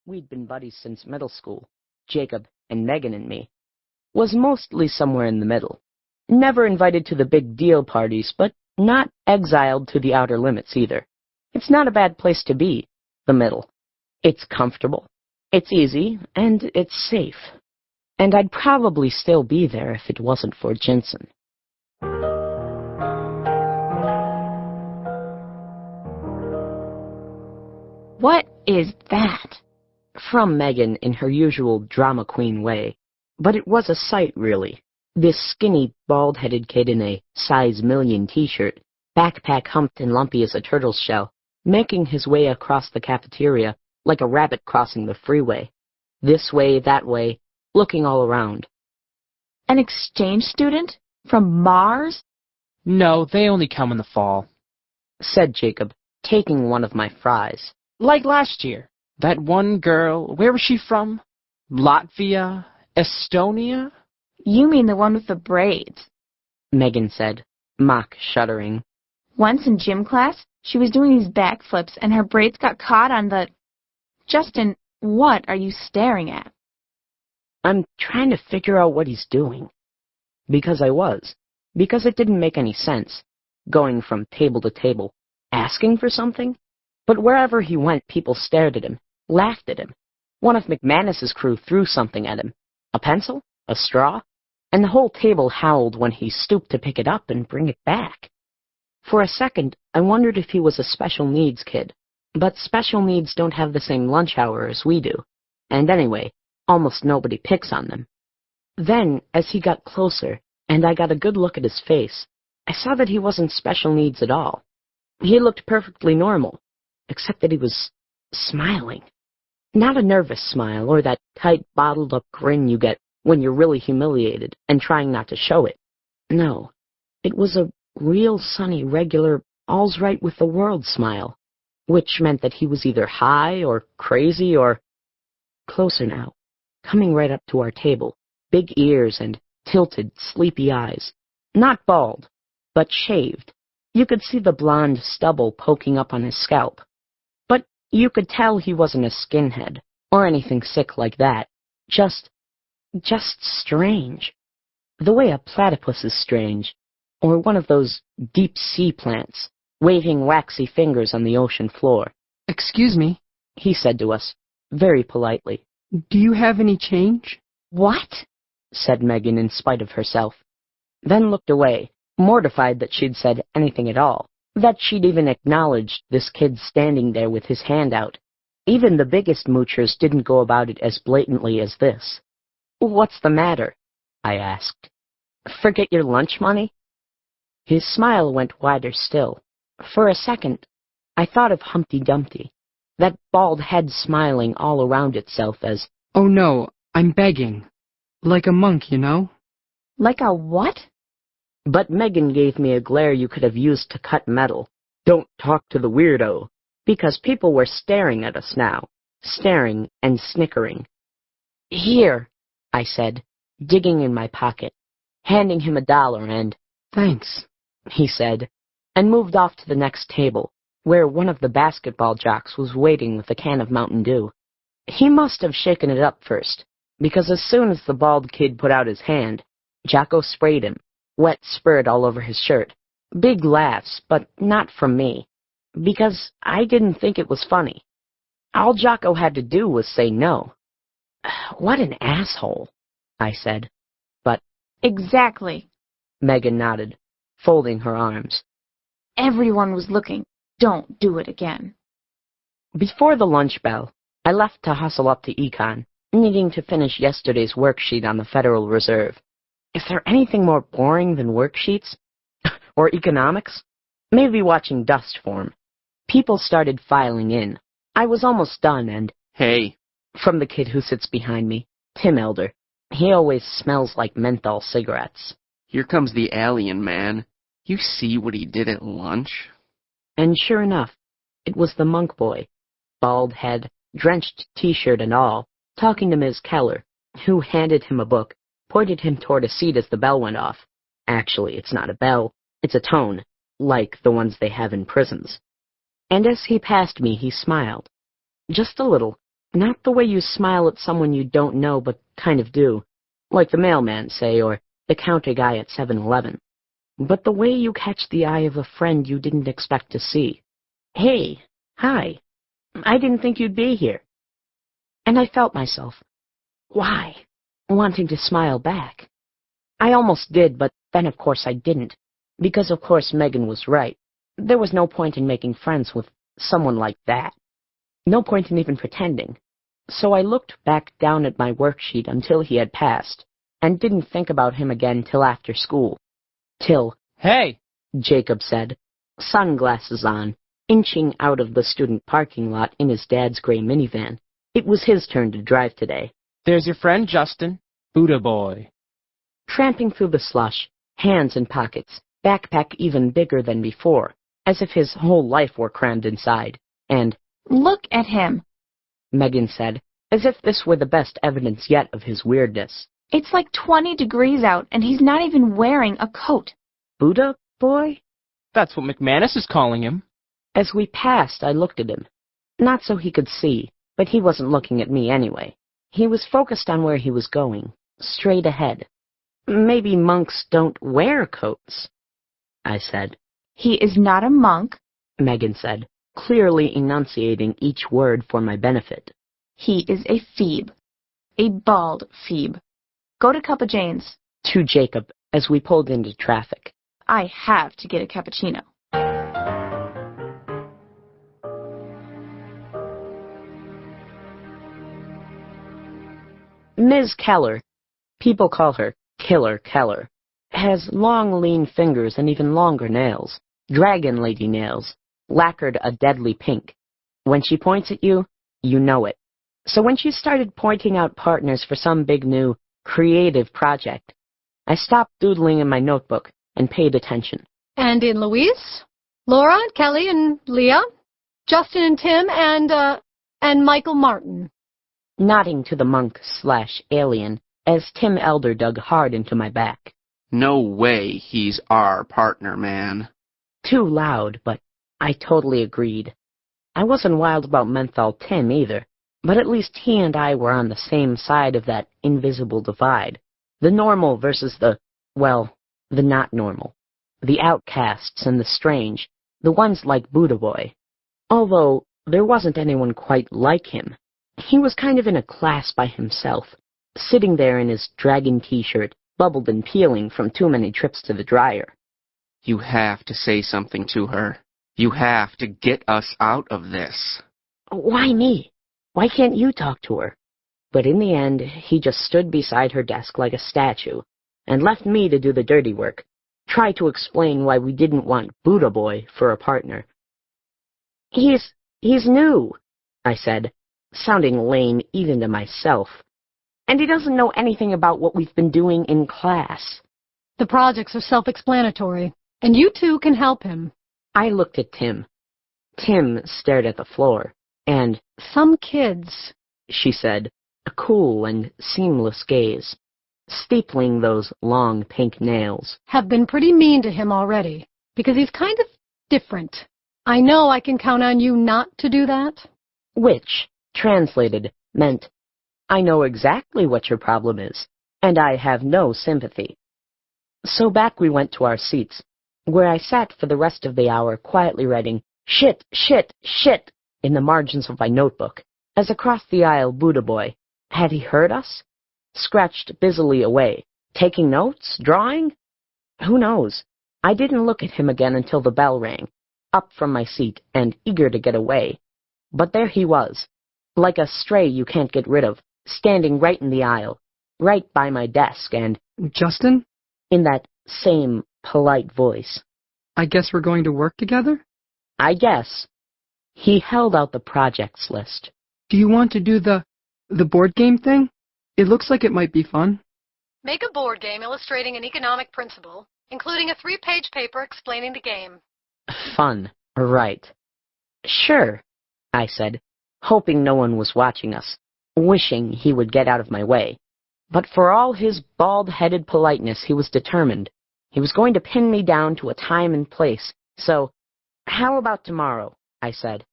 we'd been buddies since middle school, Jacob and Megan and me, was mostly somewhere in the middle. Never invited to the big deal parties, but not exiled to the outer limits either. It's not a bad place to be, the middle. It's comfortable, it's easy, and it's safe. And I'd probably still be there if it wasn't for Jensen. What is that? From Megan in her usual drama queen way. But it was a sight, really. This skinny, bald-headed kid in a size million t-shirt, backpack humped and lumpy as a turtle's shell, making his way across the cafeteria like a rabbit crossing the freeway. This way, that way, looking all around. An exchange student? From Mars? No, they only come in the fall, said Jacob, taking one of my fries. Like last year. That one girl, where was she from? Latvia? Estonia? You mean the one with the braids, Megan said, mock shuddering. Once in gym class, she was doing these backflips and her braids got caught on the... Justin, what are you staring at? I'm trying to figure out what he's doing. Because I was. Because it didn't make any sense. Going from table to table, asking for something? But wherever he went, people stared at him, laughed at him. One of McManus's crew threw something at him. A pencil? A straw? And the whole table howled when he stooped to pick it up and bring it back. For a second, I wondered if he was a special needs kid. But special needs don't have the same lunch hour as we do. And anyway, almost nobody picks on them. Then, as he got closer, and I got a good look at his face, I saw that he wasn't special needs at all. He looked perfectly normal, except that he was smiling. Not a nervous smile or that tight, bottled-up grin you get when you're really humiliated and trying not to show it. No, it was a real sunny, regular, all's right with the world smile, which meant that he was either high or crazy or... Closer now, coming right up to our table, big ears and tilted, sleepy eyes. Not bald, but shaved. You could see the blonde stubble poking up on his scalp. But you could tell he wasn't a skinhead, or anything sick like that. Just strange. The way a platypus is strange, or one of those deep-sea plants, waving waxy fingers on the ocean floor. Excuse me, he said to us, very politely. Do you have any change? What? Said Megan in spite of herself. Then looked away, mortified that she'd said anything at all, that she'd even acknowledged this kid standing there with his hand out. Even the biggest moochers didn't go about it as blatantly as this. What's the matter? I asked. Forget your lunch money? His smile went wider still. For a second, I thought of Humpty Dumpty, that bald head smiling all around itself as, Oh no, I'm begging. Like a monk, you know? Like a what? But Megan gave me a glare you could have used to cut metal. Don't talk to the weirdo. Because people were staring at us now. Staring and snickering. Here, I said, digging in my pocket, handing him $1 and... Thanks, he said, and moved off to the next table, where one of the basketball jocks was waiting with a can of Mountain Dew. He must have shaken it up first, because as soon as the bald kid put out his hand, Jocko sprayed him, wet spurred all over his shirt. Big laughs, but not from me, because I didn't think it was funny. All Jocko had to do was say no. What an asshole, I said. But... Exactly, Megan nodded, folding her arms. Everyone was looking. Don't do it again. Before the lunch bell, I left to hustle up to Econ, needing to finish yesterday's worksheet on the Federal Reserve. Is there anything more boring than worksheets? Or economics? Maybe watching dust form. People started filing in. I was almost done and... Hey. From the kid who sits behind me, Tim Elder. He always smells like menthol cigarettes. Here comes the alien man. You see what he did at lunch? And sure enough, it was the monk boy, bald head, drenched t-shirt and all, talking to Ms. Keller, who handed him a book, pointed him toward a seat as the bell went off. Actually, it's not a bell, it's a tone, like the ones they have in prisons. And as he passed me, he smiled. Just a little, Not the way you smile at someone you don't know but kind of do, like the mailman, say, or the counter guy at 7-Eleven. But the way you catch the eye of a friend you didn't expect to see. Hey, hi, I didn't think you'd be here. And I felt myself, why, wanting to smile back. I almost did, but then of course I didn't, because of course Megan was right. There was no point in making friends with someone like that. No point in even pretending. So I looked back down at my worksheet until he had passed, and didn't think about him again till after school. Till, Hey! Jacob said, sunglasses on, inching out of the student parking lot in his dad's gray minivan. It was his turn to drive today. There's your friend Justin, Buddha boy. Tramping through the slush, hands in pockets, backpack even bigger than before, as if his whole life were crammed inside, and, Look at him. Megan said, as if this were the best evidence yet of his weirdness. It's like 20 degrees out, and he's not even wearing a coat. Buddha boy? That's what McManus is calling him. As we passed, I looked at him. Not so he could see, but he wasn't looking at me anyway. He was focused on where he was going, straight ahead. Maybe monks don't wear coats, I said. He is not a monk. Megan said, clearly enunciating each word for my benefit. He is a phoebe. A bald phoebe. Go to Cup of Jane's. To Jacob, as we pulled into traffic. I have to get a cappuccino. Ms. Keller, people call her Killer Keller, has long, lean fingers and even longer nails, dragon lady nails, lacquered a deadly pink. When she points at you, you know it. So when she started pointing out partners for some big new, creative project, I stopped doodling in my notebook and paid attention. And in Louise, Laura, Kelly, and Leah, Justin and Tim, and Michael Martin. Nodding to the monk/alien as Tim Elder dug hard into my back. No way he's our partner, man. Too loud, but I totally agreed. I wasn't wild about Menthol Tim either, but at least he and I were on the same side of that invisible divide. The normal versus the not normal. The outcasts and the strange, the ones like Buddha Boy. Although there wasn't anyone quite like him. He was kind of in a class by himself, sitting there in his dragon t-shirt, bubbled and peeling from too many trips to the dryer. You have to say something to her. You have to get us out of this. Why me? Why can't you talk to her? But in the end, he just stood beside her desk like a statue, and left me to do the dirty work, try to explain why we didn't want Buddha Boy for a partner. He's new, I said, sounding lame even to myself. And he doesn't know anything about what we've been doing in class. The projects are self-explanatory, and you two can help him. I looked at Tim. Tim stared at the floor, and, Some kids, she said, a cool and seamless gaze, steepling those long pink nails. have been pretty mean to him already, because he's kind of different. I know I can count on you not to do that. Which, translated, meant, I know exactly what your problem is, and I have no sympathy. So back we went to our seats, where I sat for the rest of the hour quietly writing, shit, shit, shit, in the margins of my notebook, as across the aisle Buddha Boy, had he heard us? Scratched busily away, taking notes, drawing? Who knows? I didn't look at him again until the bell rang, up from my seat and eager to get away. But there he was, like a stray you can't get rid of, standing right in the aisle, right by my desk, and, Justin, in that same polite voice, I guess we're going to work together? I guess. He held out the projects list. Do you want to do the board game thing? It looks like it might be fun. Make a board game illustrating an economic principle, including a 3-page paper explaining the game. Fun, right. Sure, I said, hoping no one was watching us, wishing he would get out of my way. But for all his bald-headed politeness, he was determined. He was going to pin me down to a time and place. So, how about tomorrow? I said.